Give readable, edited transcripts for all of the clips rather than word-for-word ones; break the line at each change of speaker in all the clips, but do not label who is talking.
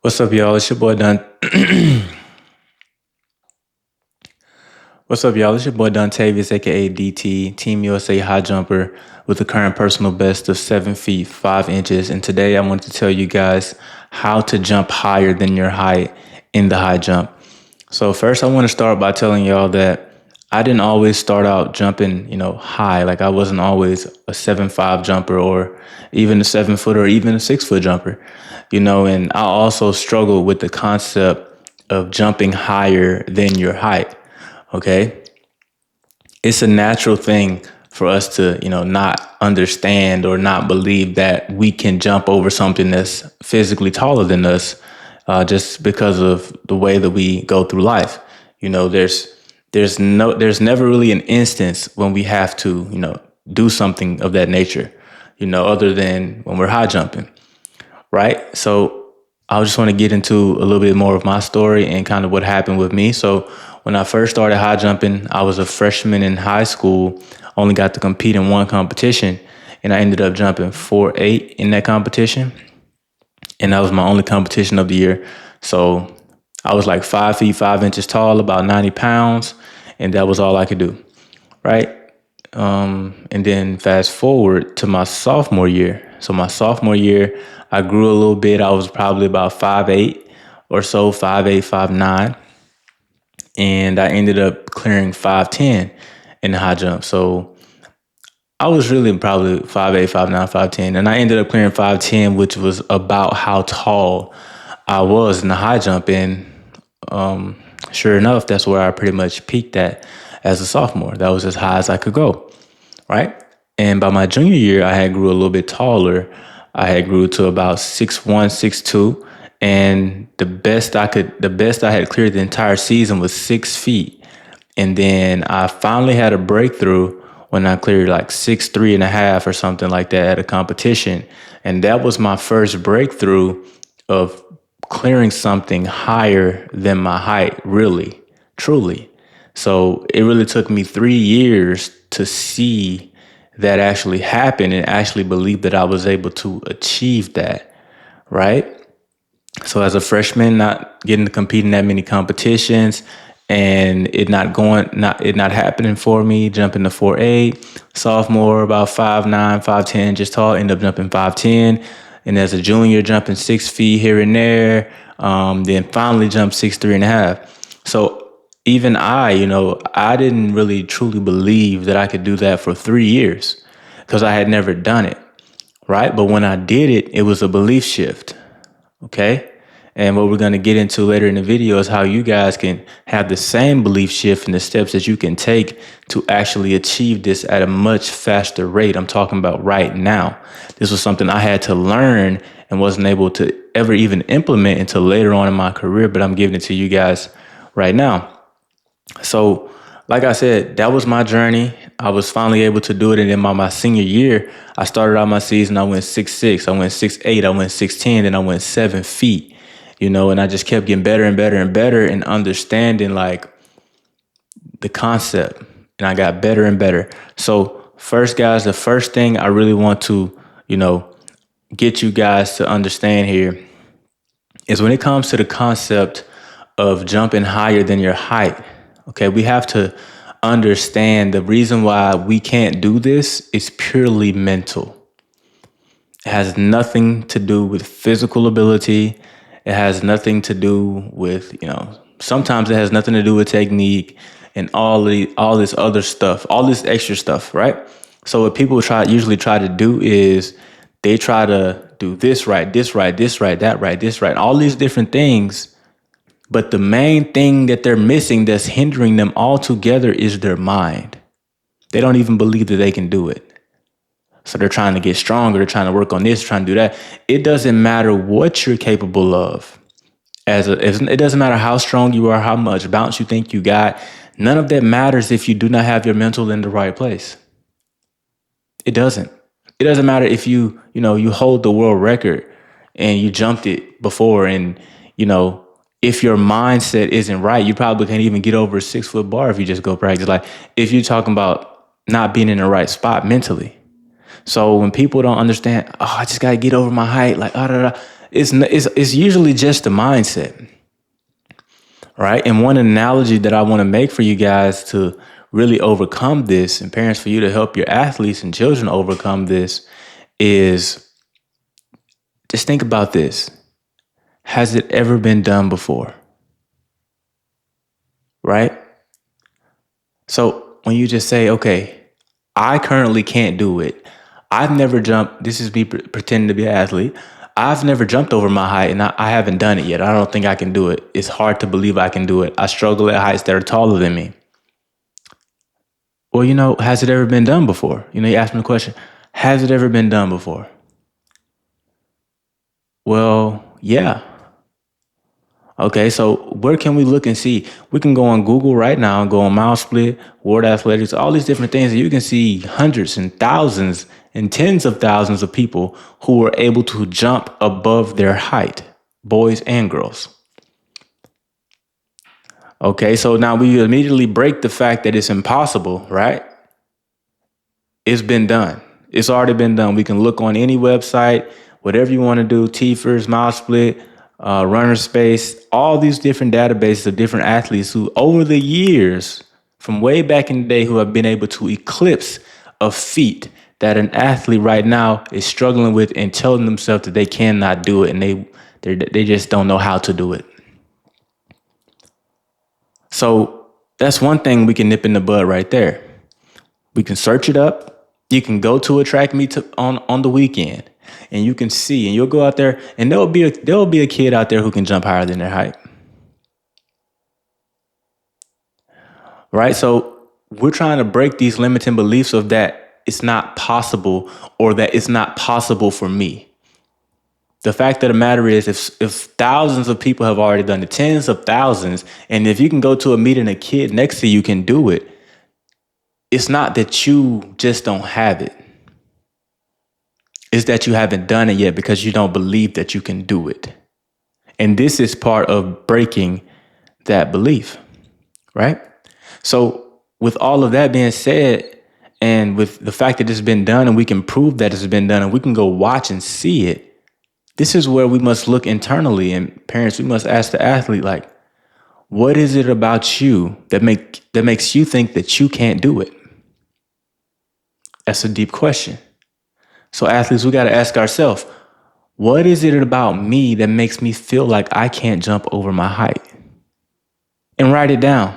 What's up, y'all? It's your boy Don. What's up, y'all? It's your boy Dontavious, aka DT, Team USA high jumper with a current personal best of 7 feet 5 inches. And today I wanted to tell you guys how to jump higher than your height in the high jump. So first, I want to start by telling y'all that I didn't always start out jumping, high. Like I wasn't always a 7'5" jumper or even a 7 foot or even a 6 foot jumper, and I also struggled with the concept of jumping higher than your height. Okay. It's a natural thing for us to, not understand or not believe that we can jump over something that's physically taller than us, just because of the way that we go through life. There's never really an instance when we have to, do something of that nature, other than when we're high jumping, right? So I just want to get into a little bit more of my story and kind of what happened with me. So when I first started high jumping, I was a freshman in high school, only got to compete in one competition, and I ended up jumping 4'8" in that competition. And that was my only competition of the year. So I was like 5 feet 5 inches tall, about 90 pounds, and that was all I could do, right? And then fast forward to my sophomore year. So my sophomore year, I grew a little bit. I was probably about 5'8" or so, 5'8", 5'9", and I ended up clearing 5'10" in the high jump. So I was really probably 5'8", 5'9", 5'10", and I ended up clearing 5'10", which was about how tall I was in the high jump. And sure enough, that's where I pretty much peaked at as a sophomore. That was as high as I could go, right? And by my junior year, I had grew a little bit taller. I had grew to about 6'1", 6'2", and the best I had cleared the entire season was 6 feet. And then I finally had a breakthrough when I cleared like 6'3" and a half or something like that at a competition. And that was my first breakthrough of clearing something higher than my height, really, truly. So it really took me 3 years to see that actually happen and actually believe that I was able to achieve that, right? So as a freshman, not getting to compete in that many competitions and it not happening for me, jumping to 4'8", sophomore about 5'9", 5'10", just tall, end up jumping 5'10", and as a junior jumping 6 feet here and there, then finally jumped 6'3" and a half. So even I didn't really truly believe that I could do that for 3 years because I had never done it, right? But when I did it, it was a belief shift. Okay. And what we're going to get into later in the video is how you guys can have the same belief shift and the steps that you can take to actually achieve this at a much faster rate. I'm talking about right now. This was something I had to learn and wasn't able to ever even implement until later on in my career, but I'm giving it to you guys right now. So, like I said, that was my journey. I was finally able to do it. And then my senior year, I started out my season, I went 6'6", I went 6'8", I went 6'10", then I went 7 feet, and I just kept getting better and better and better and understanding like the concept. And I got better and better. So first, guys, the first thing I really want to, get you guys to understand here is when it comes to the concept of jumping higher than your height. Okay, we have to understand the reason why we can't do this is purely mental. It has nothing to do with physical ability. It has nothing to do with, sometimes it has nothing to do with technique and all this other stuff, all this extra stuff, right? So what people usually try to do is they try to do this right, this right, this right, that right, this right, all these different things. But the main thing that they're missing that's hindering them altogether is their mind. They don't even believe that they can do it. So they're trying to get stronger. They're trying to work on this, trying to do that. It doesn't matter what you're capable of. It doesn't matter how strong you are, how much bounce you think you got. None of that matters if you do not have your mental in the right place. It doesn't. It doesn't matter if you hold the world record and you jumped it before and, if your mindset isn't right, you probably can't even get over a 6 foot bar if you just go practice. Like if you're talking about not being in the right spot mentally. So when people don't understand, I just got to get over my height, like, It's usually just a mindset, right? And one analogy that I want to make for you guys to really overcome this, and parents, for you to help your athletes and children overcome this, is just think about this. Has it ever been done before? Right? So when you just say, okay, I currently can't do it. I've never jumped. This is me pretending to be an athlete. I've never jumped over my height, and I haven't done it yet. I don't think I can do it. It's hard to believe I can do it. I struggle at heights that are taller than me. Well, has it ever been done before? You asked me the question, has it ever been done before? Well, yeah. Okay, so where can we look and see? We can go on Google right now and go on Mile Split, World Athletics, all these different things. And you can see hundreds and thousands and tens of thousands of people who were able to jump above their height, boys and girls. Okay, so now we immediately break the fact that it's impossible, right? It's been done. It's already been done. We can look on any website, whatever you want to do, TFers, Mile Split, Runner Space, all these different databases of different athletes who over the years, from way back in the day, who have been able to eclipse a feat that an athlete right now is struggling with and telling themselves that they cannot do it, and they just don't know how to do it. So that's one thing we can nip in the bud right there. We can search it up. You can go to a track meet on the weekend, and you can see, and you'll go out there, and there'll be a kid out there who can jump higher than their height. Right? So we're trying to break these limiting beliefs of that it's not possible, or that it's not possible for me. The fact of the matter is, if thousands of people have already done it, tens of thousands, and if you can go to a meet and a kid next to you can do it, it's not that you just don't have it. It's that you haven't done it yet because you don't believe that you can do it. And this is part of breaking that belief, right? So with all of that being said, and with the fact that it's been done and we can prove that it's been done and we can go watch and see it, this is where we must look internally. And parents, we must ask the athlete, like, what is it about you that makes you think that you can't do it? That's a deep question. So athletes, we got to ask ourselves, what is it about me that makes me feel like I can't jump over my height? And write it down.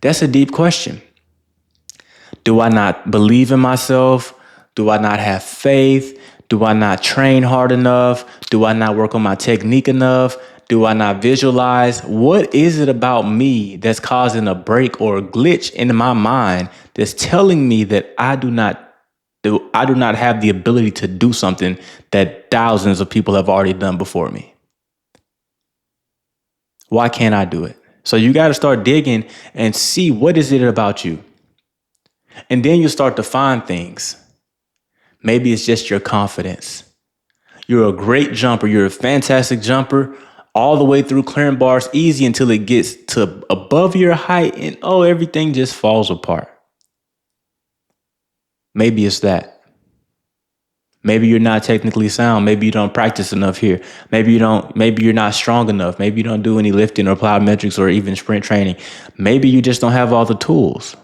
That's a deep question. Do I not believe in myself? Do I not have faith? Do I not train hard enough? Do I not work on my technique enough? Do I not visualize? What is it about me that's causing a break or a glitch in my mind that's telling me that I do not have the ability to do something that thousands of people have already done before me? Why can't I do it? So you got to start digging and see, what is it about you? And then you start to find things. Maybe it's just your confidence. You're a great jumper. You're a fantastic jumper all the way through clearing bars easy until it gets to above your height and everything just falls apart. Maybe it's that. Maybe you're not technically sound. Maybe you don't practice enough here. Maybe you're not strong enough. Maybe you don't do any lifting or plyometrics or even sprint training. Maybe you just don't have all the tools.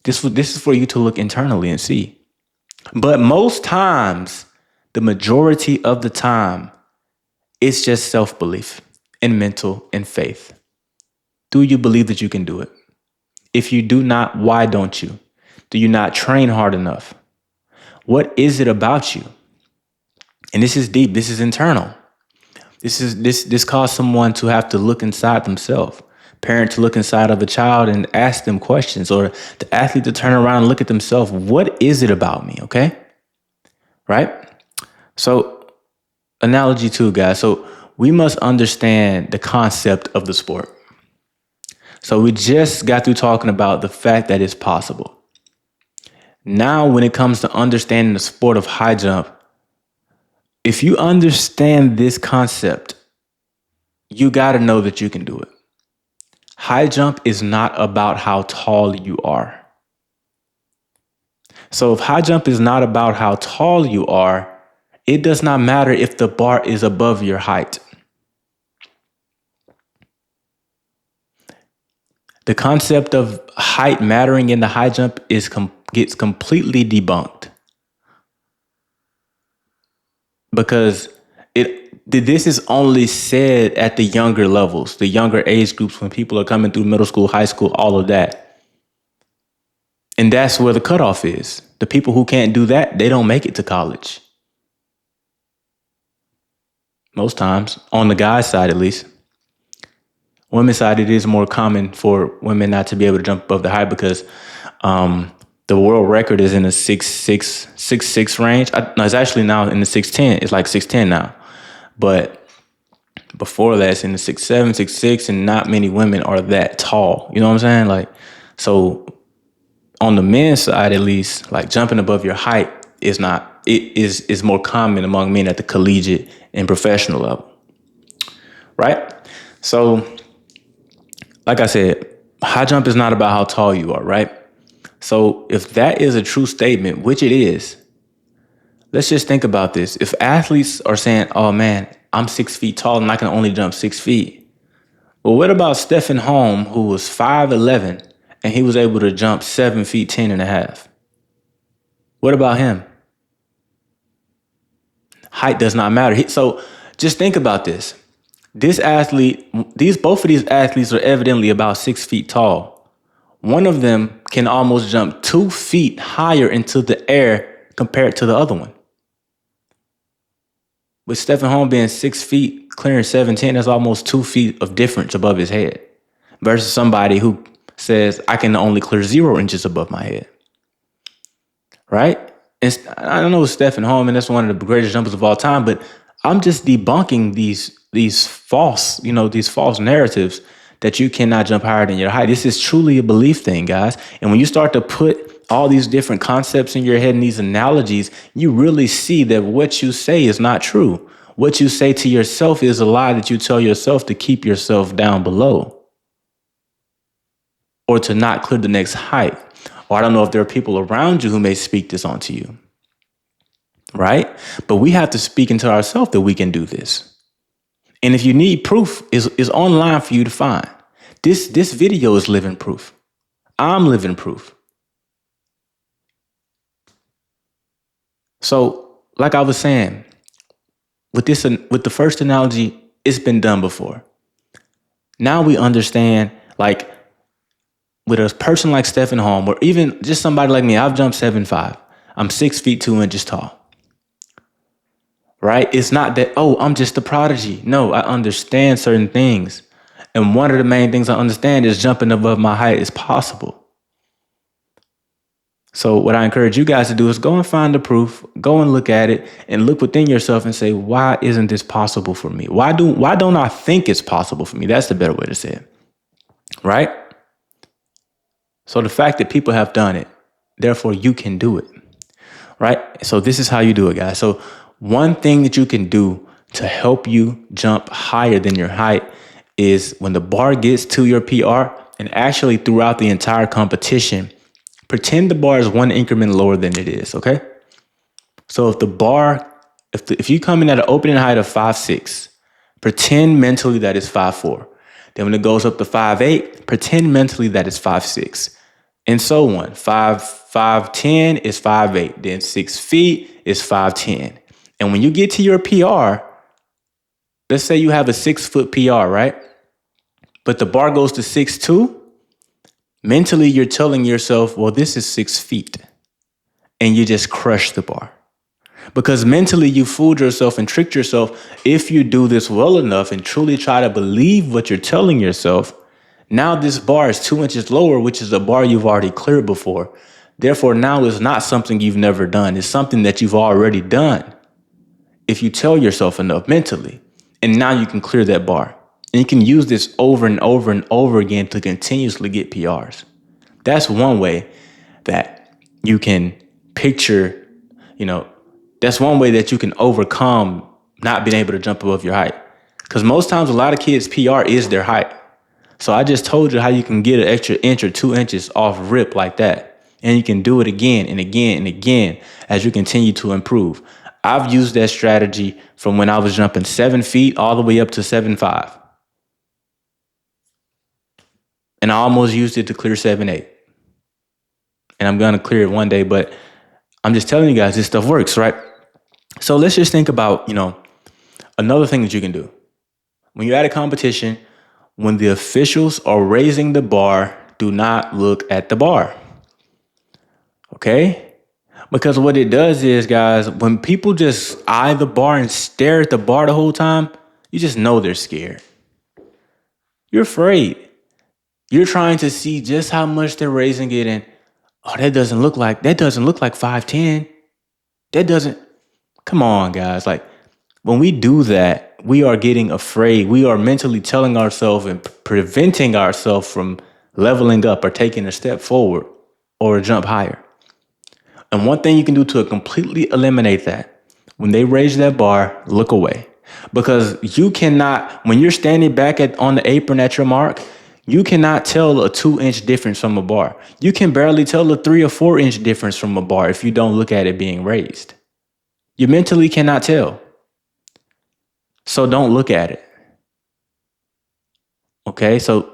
This is for you to look internally and see. But most times, the majority of the time, it's just self-belief and mental and faith. Do you believe that you can do it? If you do not, why don't you? Do you not train hard enough? What is it about you? And this is deep. This is internal. This caused someone to have to look inside themselves. Parent to look inside of a child and ask them questions, or the athlete to turn around and look at themselves. What is it about me? Okay. Right? So analogy too, guys. So we must understand the concept of the sport. So we just got through talking about the fact that it's possible. Now, when it comes to understanding the sport of high jump, if you understand this concept, you got to know that you can do it. High jump is not about how tall you are. So if high jump is not about how tall you are, It does not matter if the bar is above your height. The concept of height mattering in the high jump gets completely debunked because this is only said at the younger levels, the younger age groups, when people are coming through middle school, high school, all of that. And that's where the cutoff is. The people who can't do that, they don't make it to college. Most times, on the guy's side at least. Women's side, it is more common for women not to be able to jump above the height because the world record is in the 6'6" range. No, it's actually now in the 6'10". It's like 6'10" now. But before that, it's in the 6'7", 6'6", and not many women are that tall. You know what I'm saying? Like, so on the men's side, at least, like jumping above your height is more common among men at the collegiate and professional level. Right? So, like I said, high jump is not about how tall you are, right? So if that is a true statement, which it is, let's just think about this. If athletes are saying, oh man, I'm 6 feet tall and I can only jump 6 feet. Well, what about Stefan Holm, who was 5'11", and he was able to jump 7 feet 10 and a half? What about him? Height does not matter. So just think about this. Both of these athletes are evidently about 6 feet tall. One of them can almost jump 2 feet higher into the air compared to the other one. With Stefan Holm being 6 feet, clearing 7'10", that's almost 2 feet of difference above his head. Versus somebody who says, I can only clear 0 inches above my head. Right? And I don't know Stefan Holm, and that's one of the greatest jumpers of all time, but I'm just debunking these false narratives that you cannot jump higher than your height. This is truly a belief thing, guys. And when you start to put all these different concepts in your head and these analogies, you really see that what you say is not true. What you say to yourself is a lie that you tell yourself to keep yourself down below or to not clear the next height. Or I don't know if there are people around you who may speak this onto you, right? But we have to speak into ourselves that we can do this. And if you need proof, is online for you to find. This video is living proof. I'm living proof. So, like I was saying, with the first analogy, it's been done before. Now we understand, like, with a person like Stefan Holm, or even just somebody like me, I've jumped 7'5". I'm 6 feet 2 inches tall. Right? It's not that, oh, I'm just a prodigy. No, I understand certain things. And one of the main things I understand is jumping above my height is possible. So what I encourage you guys to do is go and find the proof, go and look at it, and look within yourself and say, why isn't this possible for me? Why don't I think it's possible for me? That's the better way to say it. Right? So the fact that people have done it, therefore you can do it. Right? So this is how you do it, guys. So one thing that you can do to help you jump higher than your height is when the bar gets to your PR, and actually throughout the entire competition, pretend the bar is one increment lower than it is, okay? So if you come in at an opening height of 5'6", pretend mentally that it's 5'4". Then when it goes up to 5'8", pretend mentally that it's 5'6", and so on. 5'10" is 5'8", then 6 feet is 5'10". And when you get to your PR, let's say you have a 6 foot PR, right? But the bar goes to 6'2". Mentally, you're telling yourself, well, this is 6 feet. And you just crush the bar. Because mentally, you fooled yourself and tricked yourself. If you do this well enough and truly try to believe what you're telling yourself, now this bar is 2 inches lower, which is a bar you've already cleared before. Therefore, now it's not something you've never done. It's something that you've already done. If you tell yourself enough mentally, and now you can clear that bar. And you can use this over and over and over again to continuously get PRs. That's one way that you can picture, that's one way that you can overcome not being able to jump above your height. Because most times a lot of kids' PR is their height. So I just told you how you can get an extra inch or 2 inches off rip like that. And you can do it again and again and again as you continue to improve. I've used that strategy from when I was jumping 7 feet all the way up to 7.5. And I almost used it to clear 7.8. And I'm going to clear it one day, but I'm just telling you guys, this stuff works, right? So let's just think about, another thing that you can do. When you're at a competition, when the officials are raising the bar, do not look at the bar. Okay? Because what it does is, guys, when people just eye the bar and stare at the bar the whole time, you just know they're scared. You're afraid. You're trying to see just how much they're raising it, and that doesn't look like 5'10". Come on, guys. Like, when we do that, we are getting afraid. We are mentally telling ourselves and preventing ourselves from leveling up or taking a step forward or a jump higher. And one thing you can do to completely eliminate that, when they raise that bar, look away. Because you cannot, when you're standing back on the apron at your mark, you cannot tell a 2-inch difference from a bar. You can barely tell a 3 or 4-inch difference from a bar if you don't look at it being raised. You mentally cannot tell. So don't look at it. Okay, so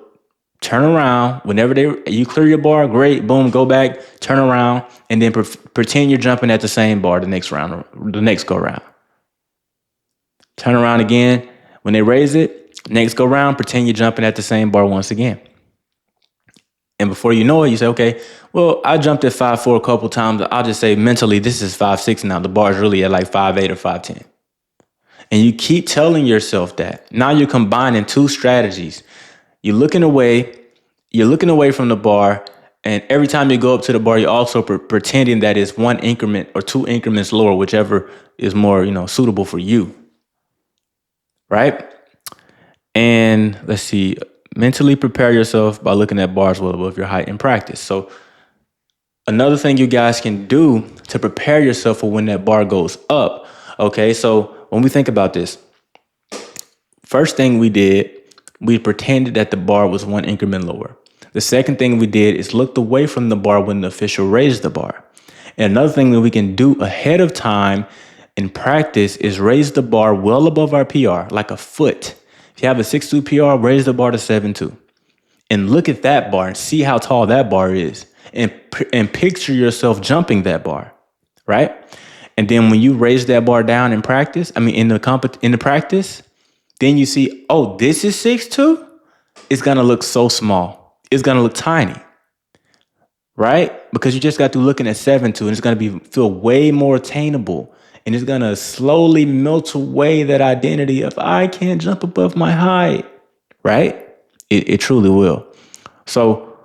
turn around. Whenever you clear your bar, great, boom, go back, turn around, and then pretend you're jumping at the same bar the next go round. Turn around again. When they raise it, next go round, pretend you're jumping at the same bar once again. And before you know it, you say, okay, well, I jumped at 5'4" a couple times. I'll just say mentally, this is 5'6" now. The bar is really at like 5'8" or 5'10". And you keep telling yourself that. Now you're combining two strategies. You're looking away from the bar, and every time you go up to the bar, you're also pretending that it's 1 increment or 2 increments lower, whichever is more, suitable for you. Right? And let's see, mentally prepare yourself by looking at bars well above your height in practice. So another thing you guys can do to prepare yourself for when that bar goes up. Okay, so when we think about this, first thing we did, we pretended that the bar was 1 increment lower. The second thing we did is looked away from the bar when the official raised the bar. And another thing that we can do ahead of time in practice is raise the bar well above our PR, like a foot. If you have a 6'2" PR, raise the bar to 7'2". And look at that bar and see how tall that bar is. And picture yourself jumping that bar, right? And then when you raise that bar down in practice, in the practice, then you see, oh, this is 6'2"? It's going to look so small. It's going to look tiny, right? Because you just got through looking at 7'2", and it's going to feel way more attainable. And it's going to slowly melt away that identity of, I can't jump above my height, right? It truly will. So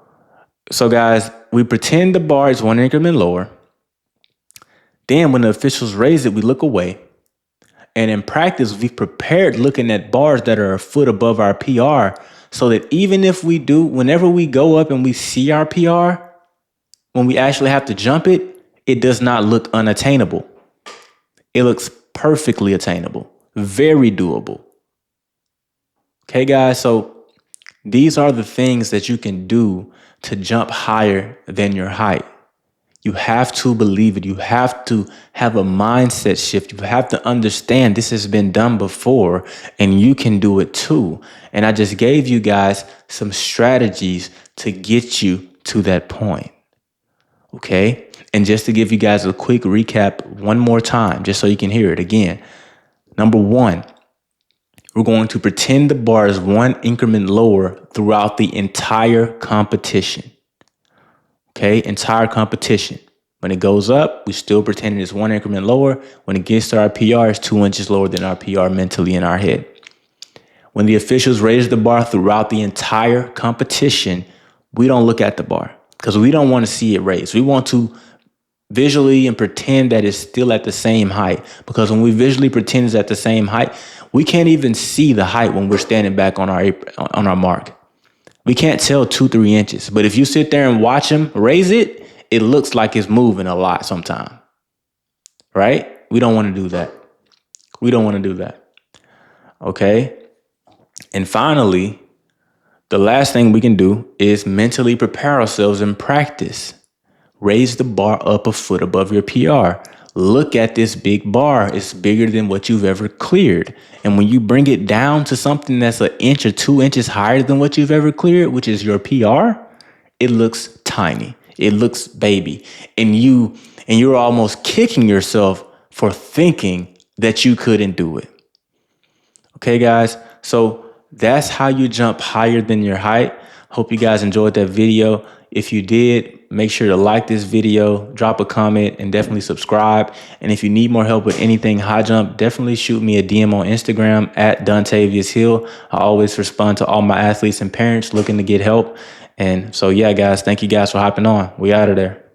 guys, we pretend the bar is 1 increment lower. Then when the officials raise it, we look away. And in practice, we've prepared looking at bars that are a foot above our PR, so that even if whenever we go up and we see our PR, when we actually have to jump it, it does not look unattainable. It looks perfectly attainable, very doable. Okay, guys, so these are the things that you can do to jump higher than your height. You have to believe it. You have to have a mindset shift. You have to understand this has been done before and you can do it too. And I just gave you guys some strategies to get you to that point. Okay? And just to give you guys a quick recap one more time, just so you can hear it again. Number 1, we're going to pretend the bar is 1 increment lower throughout the entire competition. Okay, entire competition. When it goes up, we still pretend it's 1 increment lower. When it gets to our PR, it's 2 inches lower than our PR mentally in our head. When the officials raise the bar throughout the entire competition, we don't look at the bar because we don't want to see it raised. We want to visually and pretend that it's still at the same height, because when we visually pretend it's at the same height, we can't even see the height when we're standing back on our mark. We can't tell 2-3 inches, but if you sit there and watch him raise it, it looks like it's moving a lot sometimes, right? We don't want to do that. We don't want to do that. Okay. And finally, the last thing we can do is mentally prepare ourselves in practice. Raise the bar up a foot above your PR. look at this big bar. It's bigger than what you've ever cleared. And when you bring it down to something that's an inch or 2 inches higher than what you've ever cleared, which is your PR, it looks tiny. It looks baby. And you're almost kicking yourself for thinking that you couldn't do it. Okay, guys? So that's how you jump higher than your height. Hope you guys enjoyed that video. If you did, make sure to like this video, drop a comment, and definitely subscribe. And if you need more help with anything high jump, definitely shoot me a DM on Instagram at Dontavious Hill. I always respond to all my athletes and parents looking to get help. And so, yeah, guys, thank you guys for hopping on. We out of there.